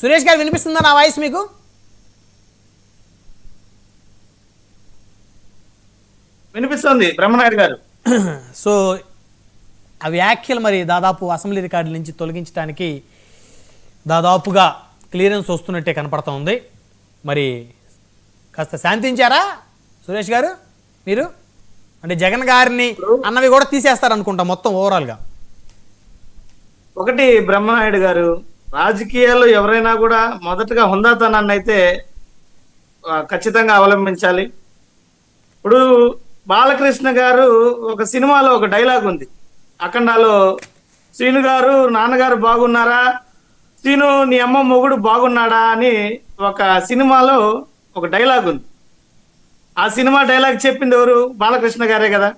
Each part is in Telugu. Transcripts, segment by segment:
సురేష్ గారు వినిపిస్తుందా నా వాయిస్ మీకు? వినిపిస్తుంది బ్రహ్మనాయుడు గారు. సో ఆ వ్యాఖ్యలు మరి దాదాపు అసెంబ్లీ రికార్డుల నుంచి తొలగించడానికి దాదాపుగా క్లియరెన్స్ వస్తున్నట్టే కనపడుతూ ఉంది. మరి కాస్త శాంతించారా సురేష్ గారు మీరు? అంటే జగన్ గారిని అన్నవి కూడా తీసేస్తారనుకుంటా మొత్తం ఓవరాల్గా. ఒకటి బ్రహ్మనాయుడు గారు, రాజకీయాల్లో ఎవరైనా కూడా మొదటగా హుందాతనాన్ని అయితే ఖచ్చితంగా అవలంబించాలి. ఇప్పుడు బాలకృష్ణ గారు ఒక సినిమాలో ఒక డైలాగ్ ఉంది, అఖండాలో, శ్రీను గారు నాన్నగారు బాగున్నారా, శ్రీను నీ అమ్మ మొగుడు బాగున్నాడా అని ఒక సినిమాలో ఒక డైలాగ్ ఉంది. ఆ సినిమా డైలాగ్ చెప్పింది ఎవరు? బాలకృష్ణ గారే కదా.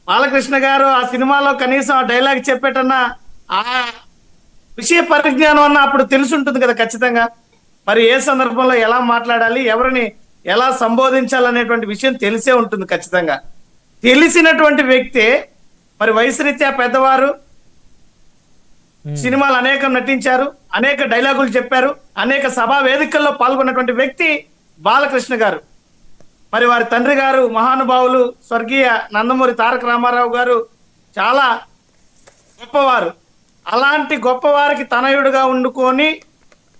బాలకృష్ణ గారు ఆ సినిమాలో కనీసం ఆ డైలాగ్ చెప్పేటన్నా ఆ విషయ పరిజ్ఞానం అన్న అప్పుడు తెలుసుంటుంది కదా ఖచ్చితంగా. మరి ఏ సందర్భంలో ఎలా మాట్లాడాలి, ఎవరిని ఎలా సంబోధించాలనేటువంటి విషయం తెలిసే ఉంటుంది ఖచ్చితంగా. తెలిసినటువంటి వ్యక్తి, మరి వయసు రీత్యా పెద్దవారు, సినిమాలు అనేకం నటించారు, అనేక డైలాగులు చెప్పారు, అనేక సభా వేదికల్లో పాల్గొన్నటువంటి వ్యక్తి బాలకృష్ణ గారు. మరి వారి తండ్రి గారు మహానుభావులు స్వర్గీయ నందమూరి తారక రామారావు గారు చాలా గొప్పవారు. అలాంటి గొప్పవారికి తనయుడుగా వండుకొని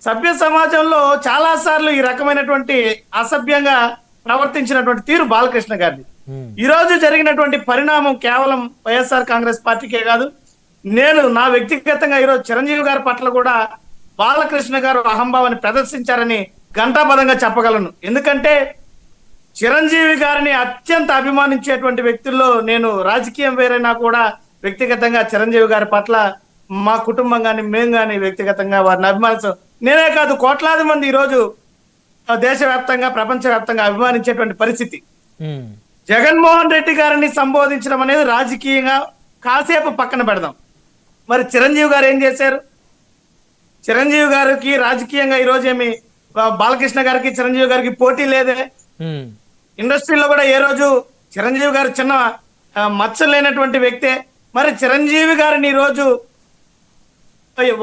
సభ్య సమాజంలో చాలా సార్లు ఈ రకమైనటువంటి అసభ్యంగా ప్రవర్తించినటువంటి తీరు బాలకృష్ణ గారిది. ఈ రోజు జరిగినటువంటి పరిణామం కేవలం వైఎస్ఆర్ కాంగ్రెస్ పార్టీకే కాదు, నేను నా వ్యక్తిగతంగా ఈరోజు చిరంజీవి గారి పట్ల కూడా బాలకృష్ణ గారు అహంభావాన్ని ప్రదర్శించారని ఘంటాపదంగా చెప్పగలను. ఎందుకంటే చిరంజీవి గారిని అత్యంత అభిమానించేటువంటి వ్యక్తుల్లో నేను, రాజకీయం వేరైనా కూడా వ్యక్తిగతంగా చిరంజీవి గారి పట్ల మా కుటుంబం కానీ మేము కానీ వ్యక్తిగతంగా వారిని అభిమానిస్తాం. నేనే కాదు, కోట్లాది మంది ఈరోజు దేశవ్యాప్తంగా ప్రపంచవ్యాప్తంగా అభిమానించేటువంటి పరిస్థితి. జగన్మోహన్ రెడ్డి గారిని సంబోధించడం అనేది రాజకీయంగా కాసేపు పక్కన పెడదాం. మరి చిరంజీవి గారు ఏం చేశారు? చిరంజీవి గారికి రాజకీయంగా ఈరోజు ఏమి బాలకృష్ణ గారికి చిరంజీవి గారికి పోటీ లేదే. ఇండస్ట్రీలో కూడా ఏ రోజు చిరంజీవి గారు చిన్న మచ్చ లేనటువంటి వ్యక్తే. మరి చిరంజీవి గారిని ఈరోజు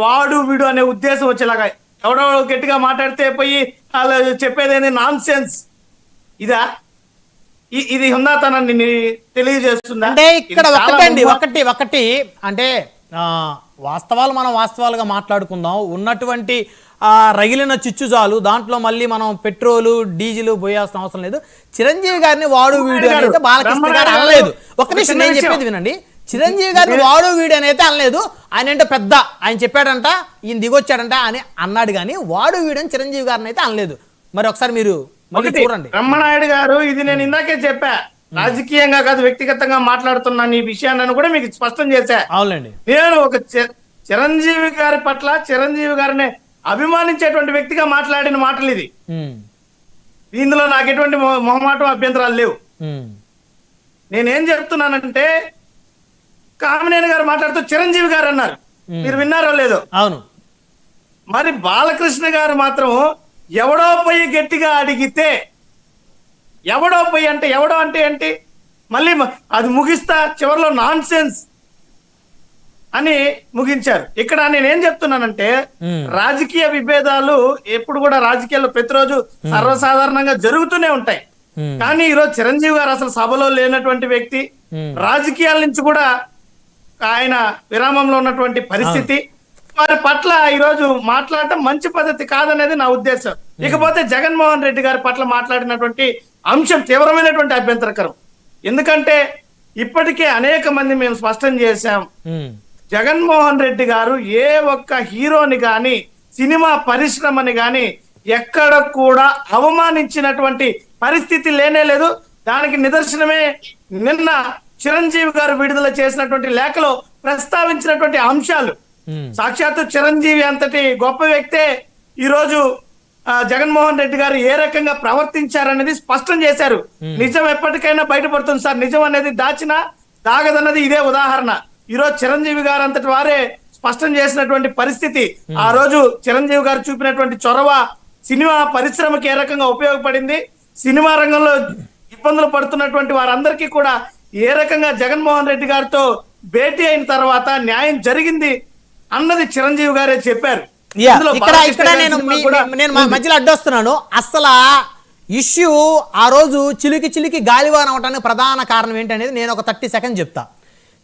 వాడు వీడు అనే ఉద్దేశం వచ్చేలాగా ఎవడో గట్టిగా మాట్లాడితే పోయి వాళ్ళు చెప్పేది ఏంది నాన్ సెన్స్, ఇదా? ఇది హుందాతనాన్ని తెలియజేస్తుందా? అంటే ఇక్కడ ఒకటి అంటే వాస్తవాలు మనం వాస్తవాలుగా మాట్లాడుకుందాం. ఉన్నటువంటి రగిలిన చిచ్చు చాలు, దాంట్లో మళ్ళీ మనం పెట్రోలు డీజిల్ పోయాల్సిన అవసరం లేదు. చిరంజీవి గారిని వాడు వీడు అనేది బాలకృష్ణ గారు అనలేదు. ఒక నిమిషం నేను చెప్పేది వినండి. చిరంజీవి గారిని వాడు వీడు అని అయితే అనలేదు. ఆయన అంటే పెద్ద ఆయన చెప్పాడంట, ఈయన దిగొచ్చాడంట అని అన్నాడు, కానీ వాడు వీడు అని చిరంజీవి గారిని అయితే అనలేదు. మరి ఒకసారి మీరు చూడండి. బ్రహ్మనాయుడు గారు, ఇది నేను ఇందాకే చెప్పా, రాజకీయంగా కాదు వ్యక్తిగతంగా మాట్లాడుతున్నాను ఈ విషయాన్ని కూడా మీకు స్పష్టం చేశా. అవునండి, నేను ఒక చిరంజీవి గారి పట్ల చిరంజీవి గారిని అభిమానించేటువంటి వ్యక్తిగా మాట్లాడిన మాటలు ఇది. ఇందులో నాకు ఎటువంటి మొహమాటం అభ్యంతరాలు లేవు. నేనేం చెప్తున్నానంటే, కామినేని గారు మాట్లాడుతూ చిరంజీవి గారు అన్నారు, మీరు విన్నారో లేదో? అవును. మరి బాలకృష్ణ గారు మాత్రం ఎవడో పోయి గట్టిగా అడిగితే, ఎవడో పోయి అంటే ఎవడో అంటే ఏంటి, మళ్ళీ అది ముగిస్తా చివరిలో నాన్ సెన్స్ అని ముగించారు. ఇక్కడ నేనేం చెప్తున్నానంటే, రాజకీయ విభేదాలు ఎప్పుడు కూడా రాజకీయాల్లో ప్రతిరోజు సర్వసాధారణంగా జరుగుతూనే ఉంటాయి. కానీ ఈరోజు చిరంజీవి గారు అసలు సభలో లేనటువంటి వ్యక్తి, రాజకీయాల నుంచి కూడా ఆయన విరామంలో ఉన్నటువంటి పరిస్థితి. వారి పట్ల ఈరోజు మాట్లాడటం మంచి పద్ధతి కాదనేది నా ఉద్దేశం. ఇకపోతే జగన్మోహన్ రెడ్డి గారి పట్ల మాట్లాడినటువంటి అంశం తీవ్రమైనటువంటి అభ్యంతరకరం. ఎందుకంటే ఇప్పటికే అనేక మంది మేము స్పష్టం చేశాం, జగన్మోహన్ రెడ్డి గారు ఏ ఒక్క హీరోని గాని సినిమా పరిశ్రమని గాని ఎక్కడ కూడా అవమానించినటువంటి పరిస్థితి లేనే లేదు. దానికి నిదర్శనమే నిన్న చిరంజీవి గారు విడుదల చేసినటువంటి లేఖలో ప్రస్తావించినటువంటి అంశాలు. సాక్షాత్తు చిరంజీవి అంతటి గొప్ప వ్యక్తే ఈరోజు జగన్మోహన్ రెడ్డి గారు ఏ రకంగా ప్రవర్తించారనేది స్పష్టం చేశారు. నిజం ఎప్పటికైనా బయటపడుతుంది సార్, నిజం అనేది దాచినా దాగదన్నది ఇదే ఉదాహరణ. ఈరోజు చిరంజీవి గారు అంతటి వారే స్పష్టం చేసినటువంటి పరిస్థితి. ఆ రోజు చిరంజీవి గారు చూపినటువంటి చొరవ సినిమా పరిశ్రమకి ఏ రకంగా ఉపయోగపడింది, సినిమా రంగంలో ఇబ్బందులు పడుతున్నటువంటి వారందరికీ కూడా ఏ రకంగా జగన్మోహన్ రెడ్డి గారితో భేటీ అయిన తర్వాత న్యాయం జరిగింది అన్నది చిరంజీవి గారే చెప్పారు. యా, ఇందులో ఇక్కడ బాలకృష్ణ ఇక్కడ గారి నేను సినిమా కూడా నేను మధ్యలో అడ్డొస్తున్నాను. అసలు ఇష్యూ ఆ రోజు చిలికి గాలివాన అవడానికి ప్రధాన కారణం ఏంటనేది నేను ఒక 30 సెకండ్ చెప్తా.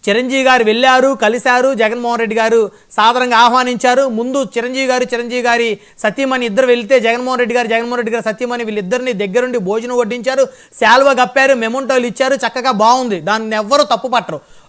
చిరంజీవి గారు వెళ్ళారు, కలిశారు, జగన్మోహన్ రెడ్డి గారు సాదరంగా ఆహ్వానించారు. ముందు చిరంజీవి గారి సతీమణి ఇద్దరు వెళ్తే జగన్మోహన్ రెడ్డి గారు సతీమణి వీళ్ళిద్దరిని దగ్గరుండి భోజనం వడ్డించారు, శాల్వా కప్పారు, మెమోంటోలు ఇచ్చారు, చక్కగా బాగుంది, దాన్ని ఎవ్వరూ తప్పు పట్టరు.